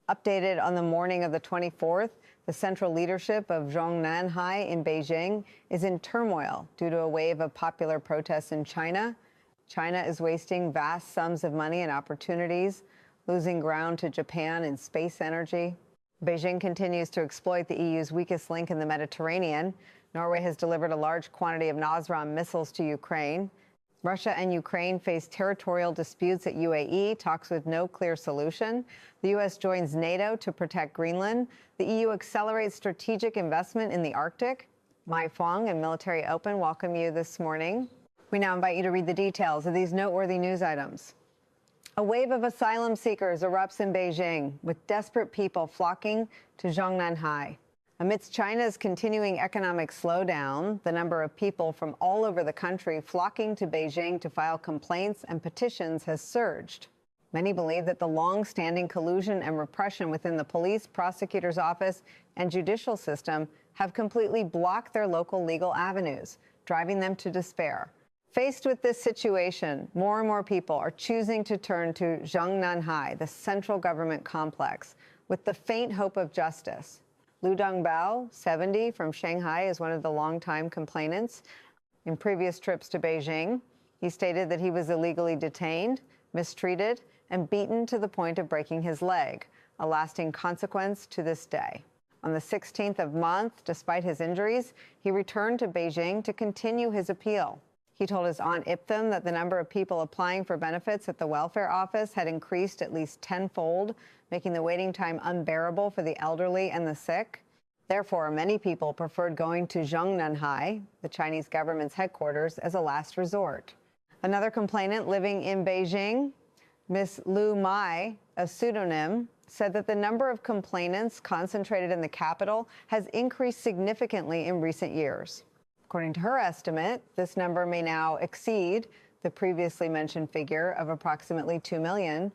Updated on the morning of the 24th, the central leadership of Zhongnanhai in Beijing is in turmoil due to a wave of popular protests in China. China is wasting vast sums of money and opportunities, losing ground to Japan in space energy. Beijing continues to exploit the EU's weakest link in the Mediterranean. Norway has delivered a large quantity of Nasram missiles to Ukraine. Russia and Ukraine face territorial disputes at UAE, talks with no clear solution. The U.S. joins NATO to protect Greenland. The EU accelerates strategic investment in the Arctic. Mai Fong and Military Open welcome you this morning. We now invite you to read the details of these noteworthy news items. A wave of asylum seekers erupts in Beijing, with desperate people flocking to Zhongnanhai. Amidst China's continuing economic slowdown, the number of people from all over the country flocking to Beijing to file complaints and petitions has surged. Many believe that the long-standing collusion and repression within the police, prosecutor's office, and judicial system have completely blocked their local legal avenues, driving them to despair. Faced with this situation, more and more people are choosing to turn to Zhongnanhai, the central government complex, with the faint hope of justice. Lu Dongbao, 70, from Shanghai, is one of the longtime complainants. In previous trips to Beijing, he stated that he was illegally detained, mistreated, and beaten to the point of breaking his leg, a lasting consequence to this day. On the 16th of month, despite his injuries, he returned to Beijing to continue his appeal. He told his aunt Iptham that the number of people applying for benefits at the welfare office had increased at least tenfold, making the waiting time unbearable for the elderly and the sick. Therefore, many people preferred going to Zhongnanhai, the Chinese government's headquarters, as a last resort. Another complainant living in Beijing, Miss Lu Mai, a pseudonym, said that the number of complainants concentrated in the capital has increased significantly in recent years. According to her estimate, this number may now exceed the previously mentioned figure of approximately 2 million.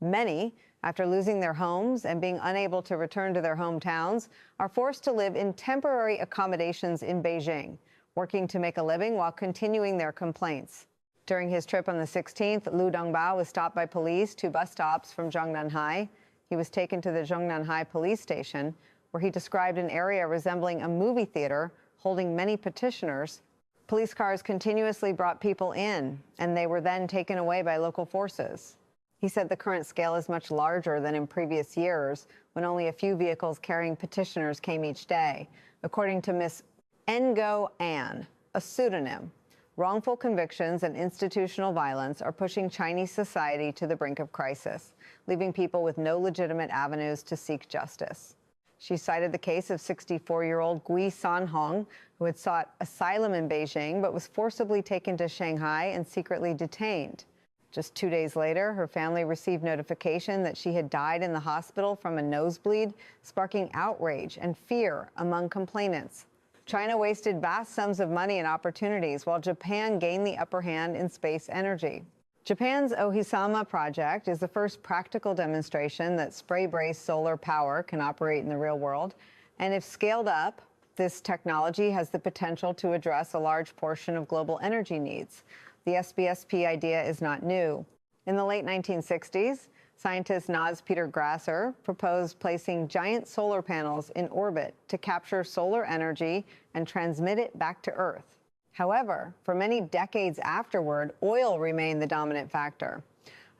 Many, after losing their homes and being unable to return to their hometowns, are forced to live in temporary accommodations in Beijing, working to make a living while continuing their complaints. During his trip on the 16th, Lu Dongbao was stopped by police 2 bus stops from Zhongnanhai. He was taken to the Zhongnanhai police station, where he described an area resembling a movie theater holding many petitioners. Police cars continuously brought people in, and they were then taken away by local forces. He said the current scale is much larger than in previous years, when only a few vehicles carrying petitioners came each day. According to Miss Ngo An, a pseudonym, wrongful convictions and institutional violence are pushing Chinese society to the brink of crisis, leaving people with no legitimate avenues to seek justice. She cited the case of 64-year-old Gui Sanhong, who had sought asylum in Beijing but was forcibly taken to Shanghai and secretly detained. Just 2 days later, her family received notification that she had died in the hospital from a nosebleed, sparking outrage and fear among complainants. China wasted vast sums of money and opportunities, while Japan gained the upper hand in space energy. Japan's Ohisama project is the first practical demonstration that spray-braced solar power can operate in the real world. And if scaled up, this technology has the potential to address a large portion of global energy needs. The SBSP idea is not new. In the late 1960s, scientist Naz Peter Grasser proposed placing giant solar panels in orbit to capture solar energy and transmit it back to Earth. However, for many decades afterward, oil remained the dominant factor.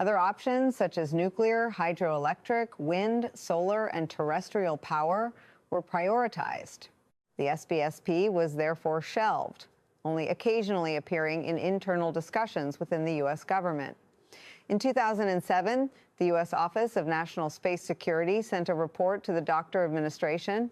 Other options, such as nuclear, hydroelectric, wind, solar, and terrestrial power, were prioritized. The SBSP was therefore shelved, only occasionally appearing in internal discussions within the U.S. government. In 2007, the U.S. Office of National Space Security sent a report to the Doctor administration.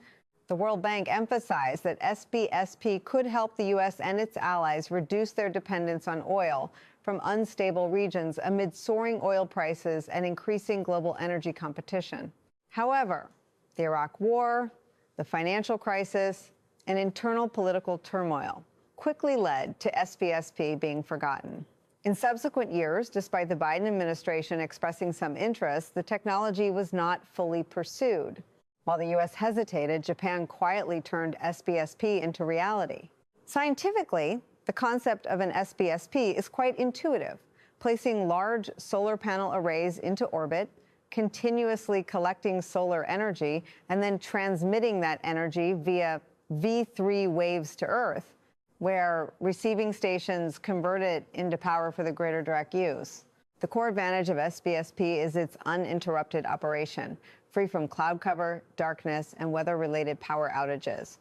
The World Bank emphasized that SBSP could help the U.S. and its allies reduce their dependence on oil from unstable regions amid soaring oil prices and increasing global energy competition. However, the Iraq War, the financial crisis, and internal political turmoil quickly led to SBSP being forgotten. In subsequent years, despite the Biden administration expressing some interest, the technology was not fully pursued. While the U.S. hesitated, Japan quietly turned SBSP into reality. Scientifically, the concept of an SBSP is quite intuitive, placing large solar panel arrays into orbit, continuously collecting solar energy and then transmitting that energy via V3 waves to Earth, where receiving stations convert it into power for the greater direct use. The core advantage of SBSP is its uninterrupted operation, free from cloud cover, darkness, and weather-related power outages.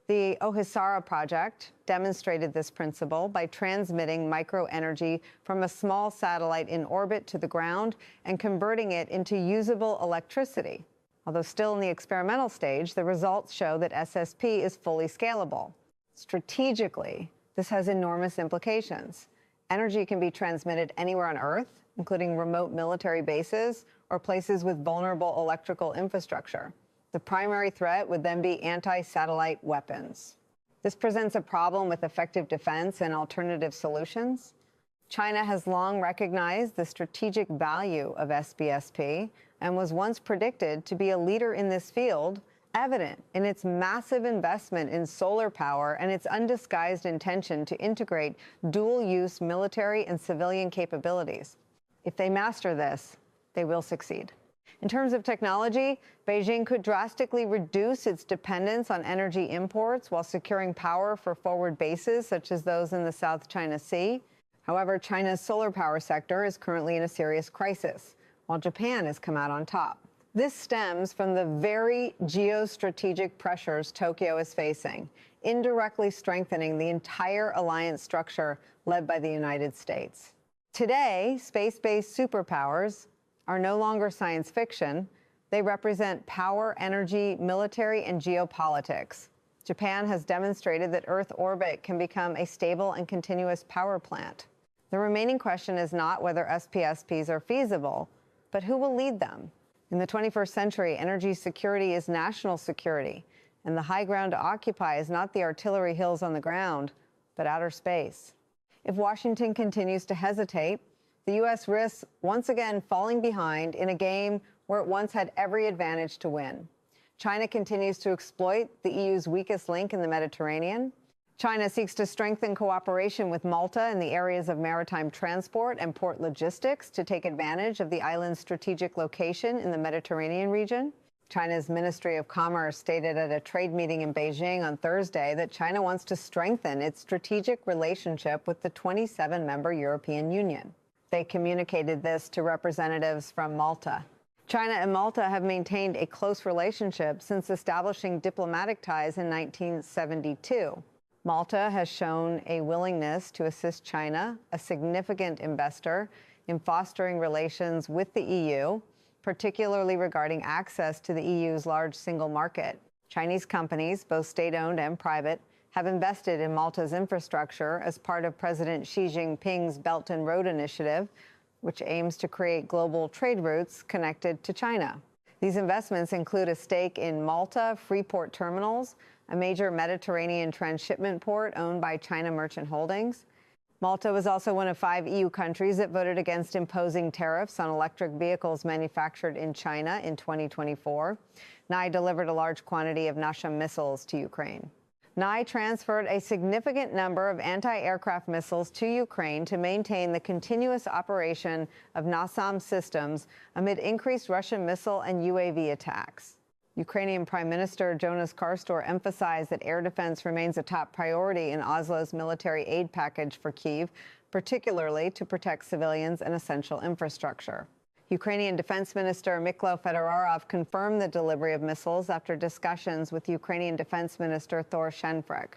The Ohisara project demonstrated this principle by transmitting microenergy from a small satellite in orbit to the ground and converting it into usable electricity. Although still in the experimental stage, the results show that SSP is fully scalable. Strategically, this has enormous implications. Energy can be transmitted anywhere on Earth, including remote military bases or places with vulnerable electrical infrastructure. The primary threat would then be anti-satellite weapons. This presents a problem with effective defense and alternative solutions. China has long recognized the strategic value of SBSP and was once predicted to be a leader in this field, evident in its massive investment in solar power and its undisguised intention to integrate dual-use military and civilian capabilities. If they master this, they will succeed. In terms of technology, Beijing could drastically reduce its dependence on energy imports while securing power for forward bases such as those in the South China Sea. However, China's solar power sector is currently in a serious crisis, while Japan has come out on top. This stems from the very geostrategic pressures Tokyo is facing, indirectly strengthening the entire alliance structure led by the United States. Today, space-based superpowers are no longer science fiction. They represent power, energy, military, and geopolitics. Japan has demonstrated that Earth orbit can become a stable and continuous power plant. The remaining question is not whether SPSPs are feasible, but who will lead them? In the 21st century, energy security is national security, and the high ground to occupy is not the artillery hills on the ground, but outer space. If Washington continues to hesitate, the U.S. risks once again falling behind in a game where it once had every advantage to win. China continues to exploit the EU's weakest link in the Mediterranean. China seeks to strengthen cooperation with Malta in the areas of maritime transport and port logistics to take advantage of the island's strategic location in the Mediterranean region. China's Ministry of Commerce stated at a trade meeting in Beijing on Thursday that China wants to strengthen its strategic relationship with the 27-member European Union. They communicated this to representatives from Malta. China and Malta have maintained a close relationship since establishing diplomatic ties in 1972. Malta has shown a willingness to assist China, a significant investor, in fostering relations with the EU, particularly regarding access to the EU's large single market. Chinese companies, both state-owned and private, have invested in Malta's infrastructure as part of President Xi Jinping's Belt and Road Initiative, which aims to create global trade routes connected to China. These investments include a stake in Malta Freeport Terminals, a major Mediterranean transshipment port owned by China Merchant Holdings. Malta was also one of 5 EU countries that voted against imposing tariffs on electric vehicles manufactured in China in 2024. Nye delivered a large quantity of Nasham missiles to Ukraine. Nye transferred a significant number of anti-aircraft missiles to Ukraine to maintain the continuous operation of NASAM systems amid increased Russian missile and UAV attacks. Ukrainian Prime Minister Jonas Karstor emphasized that air defense remains a top priority in Oslo's military aid package for Kyiv, particularly to protect civilians and essential infrastructure. Ukrainian Defense Minister Myklo Fedorov confirmed the delivery of missiles after discussions with Ukrainian Defense Minister Thor Shenfrek.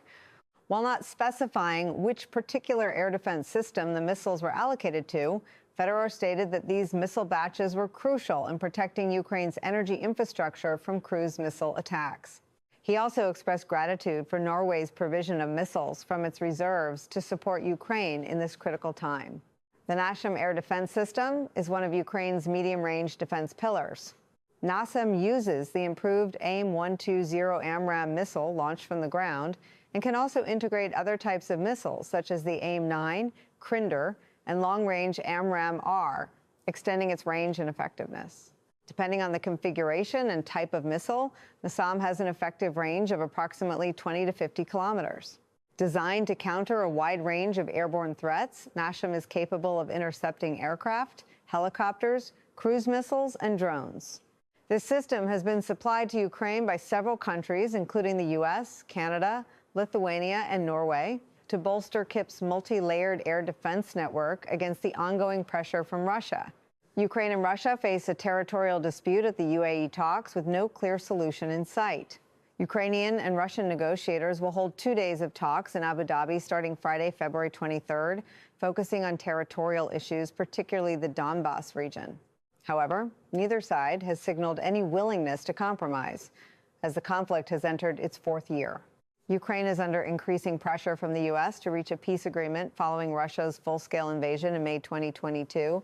While not specifying which particular air defense system the missiles were allocated to, Fedorov stated that these missile batches were crucial in protecting Ukraine's energy infrastructure from cruise missile attacks. He also expressed gratitude for Norway's provision of missiles from its reserves to support Ukraine in this critical time. The NASAM air defense system is one of Ukraine's medium-range defense pillars. NASAM uses the improved AIM-120 AMRAAM missile launched from the ground and can also integrate other types of missiles such as the AIM-9, Crinder, and long-range AMRAAM-R, extending its range and effectiveness. Depending on the configuration and type of missile, NASAM has an effective range of approximately 20 to 50 kilometers. Designed to counter a wide range of airborne threats, NASAM is capable of intercepting aircraft, helicopters, cruise missiles, and drones. This system has been supplied to Ukraine by several countries, including the U.S., Canada, Lithuania, and Norway, to bolster Kiev's multi-layered air defense network against the ongoing pressure from Russia. Ukraine and Russia face a territorial dispute at the UAE talks with no clear solution in sight. Ukrainian and Russian negotiators will hold 2 days of talks in Abu Dhabi starting Friday, February 23rd, focusing on territorial issues, particularly the Donbas region. However, neither side has signaled any willingness to compromise, as the conflict has entered its 4th year. Ukraine is under increasing pressure from the U.S. to reach a peace agreement following Russia's full-scale invasion in May 2022.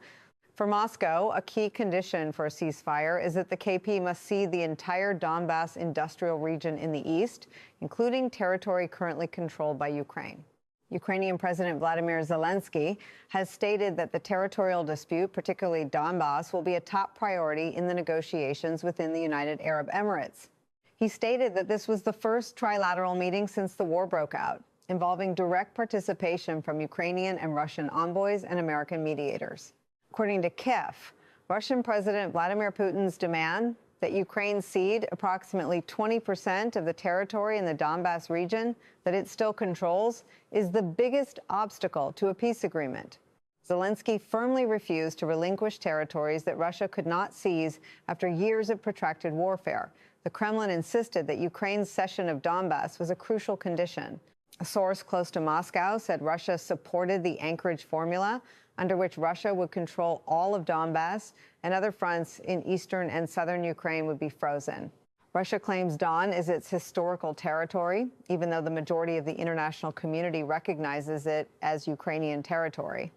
For Moscow, a key condition for a ceasefire is that the KP must cede the entire Donbas industrial region in the east, including territory currently controlled by Ukraine. Ukrainian President Vladimir Zelensky has stated that the territorial dispute, particularly Donbas, will be a top priority in the negotiations within the United Arab Emirates. He stated that this was the first trilateral meeting since the war broke out, involving direct participation from Ukrainian and Russian envoys and American mediators. According to Kiev, Russian President Vladimir Putin's demand that Ukraine cede approximately 20% of the territory in the Donbas region that it still controls is the biggest obstacle to a peace agreement. Zelensky firmly refused to relinquish territories that Russia could not seize after years of protracted warfare. The Kremlin insisted that Ukraine's cession of Donbas was a crucial condition. A source close to Moscow said Russia supported the Anchorage formula, under which Russia would control all of Donbas and other fronts in eastern and southern Ukraine would be frozen. Russia claims Don is its historical territory, even though the majority of the international community recognizes it as Ukrainian territory.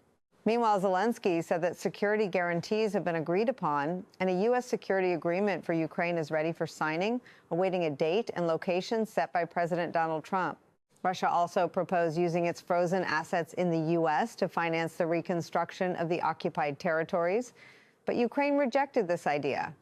Meanwhile, Zelensky said that security guarantees have been agreed upon, and a U.S. security agreement for Ukraine is ready for signing, awaiting a date and location set by President Donald Trump. Russia also proposed using its frozen assets in the U.S. to finance the reconstruction of the occupied territories, but Ukraine rejected this idea,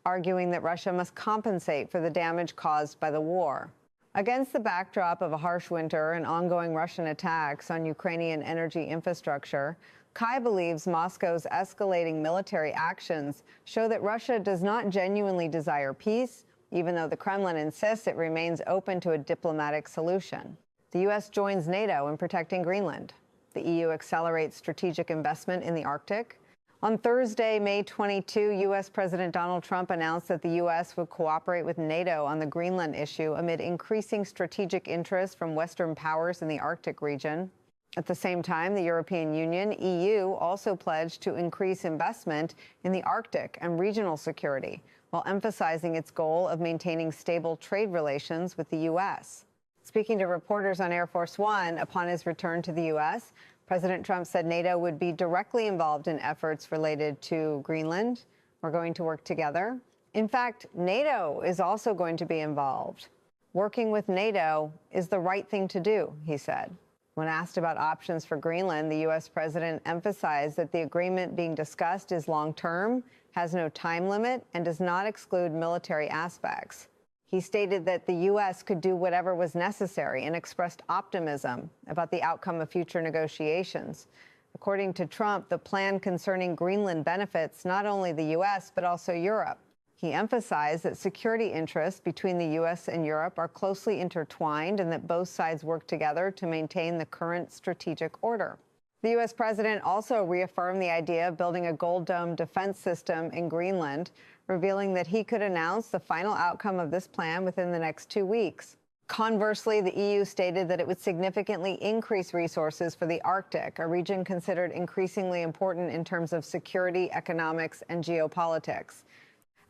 arguing that Russia must compensate for the damage caused by the war. Against the backdrop of a harsh winter and ongoing Russian attacks on Ukrainian energy infrastructure, Kai believes Moscow's escalating military actions show that Russia does not genuinely desire peace, even though the Kremlin insists it remains open to a diplomatic solution. The U.S. joins NATO in protecting Greenland. The EU accelerates strategic investment in the Arctic. On Thursday, May 22, U.S. President Donald Trump announced that the U.S. would cooperate with NATO on the Greenland issue amid increasing strategic interest from Western powers in the Arctic region. At the same time, the European Union, EU, also pledged to increase investment in the Arctic and regional security, while emphasizing its goal of maintaining stable trade relations with the U.S. Speaking to reporters on Air Force One upon his return to the U.S., President Trump said NATO would be directly involved in efforts related to Greenland. We're going to work together. In fact, NATO is also going to be involved. Working with NATO is the right thing to do, he said. When asked about options for Greenland, the U.S. president emphasized that the agreement being discussed is long-term, has no time limit, and does not exclude military aspects. He stated that the U.S. could do whatever was necessary and expressed optimism about the outcome of future negotiations. According to Trump, the plan concerning Greenland benefits not only the U.S., but also Europe. He emphasized that security interests between the U.S. and Europe are closely intertwined and that both sides work together to maintain the current strategic order. The U.S. president also reaffirmed the idea of building a Gold Dome defense system in Greenland, revealing that he could announce the final outcome of this plan within the next 2 weeks. Conversely, the EU stated that it would significantly increase resources for the Arctic, a region considered increasingly important in terms of security, economics, and geopolitics.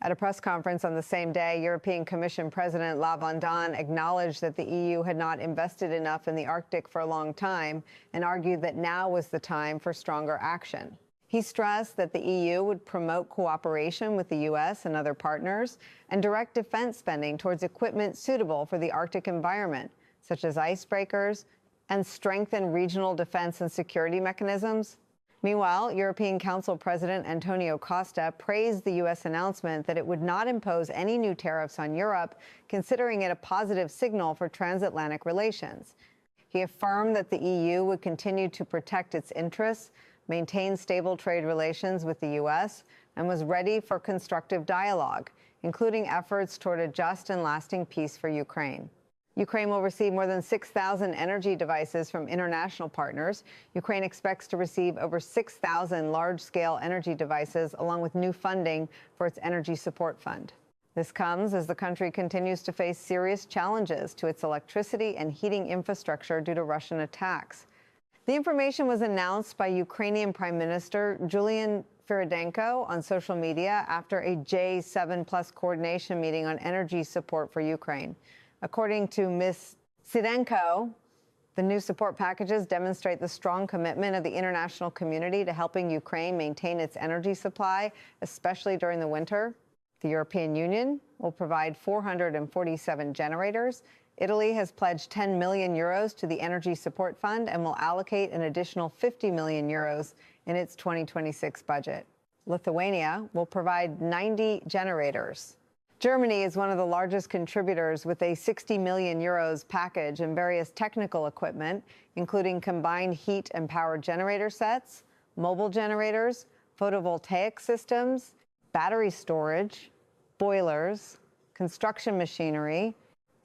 At a press conference on the same day, European Commission President La Van Daan acknowledged that the EU had not invested enough in the Arctic for a long time and argued that now was the time for stronger action. He stressed that the EU would promote cooperation with the U.S. and other partners and direct defense spending towards equipment suitable for the Arctic environment, such as icebreakers, and strengthen regional defense and security mechanisms. Meanwhile, European Council President Antonio Costa praised the U.S. announcement that it would not impose any new tariffs on Europe, considering it a positive signal for transatlantic relations. He affirmed that the EU would continue to protect its interests, maintain stable trade relations with the U.S., and was ready for constructive dialogue, including efforts toward a just and lasting peace for Ukraine. Ukraine will receive more than 6,000 energy devices from international partners. Ukraine expects to receive over 6,000 large-scale energy devices, along with new funding for its energy support fund. This comes as the country continues to face serious challenges to its electricity and heating infrastructure due to Russian attacks. The information was announced by Ukrainian Prime Minister Julian Fyrodenko on social media after a J7+ coordination meeting on energy support for Ukraine. According to Ms. Fyrodenko, the new support packages demonstrate the strong commitment of the international community to helping Ukraine maintain its energy supply, especially during the winter. The European Union will provide 447 generators. Italy has pledged 10 million euros to the Energy Support Fund and will allocate an additional 50 million euros in its 2026 budget. Lithuania will provide 90 generators. Germany is one of the largest contributors with a 60 million euros package and various technical equipment, including combined heat and power generator sets, mobile generators, photovoltaic systems, battery storage, boilers, construction machinery,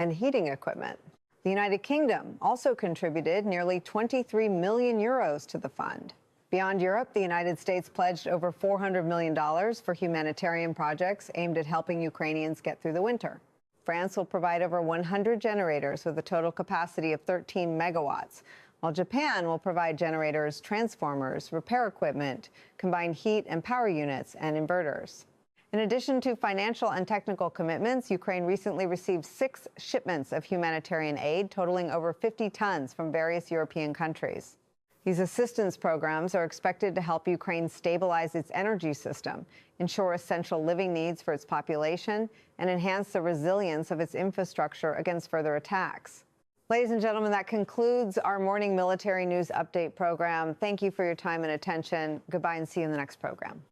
and heating equipment. The United Kingdom also contributed nearly 23 million euros to the fund. Beyond Europe, the United States pledged over $400 million for humanitarian projects aimed at helping Ukrainians get through the winter. France will provide over 100 generators with a total capacity of 13 megawatts, while Japan will provide generators, transformers, repair equipment, combined heat and power units, and inverters. In addition to financial and technical commitments, Ukraine recently received 6 shipments of humanitarian aid, totaling over 50 tons from various European countries. These assistance programs are expected to help Ukraine stabilize its energy system, ensure essential living needs for its population, and enhance the resilience of its infrastructure against further attacks. Ladies and gentlemen, that concludes our morning military news update program. Thank you for your time and attention. Goodbye and see you in the next program.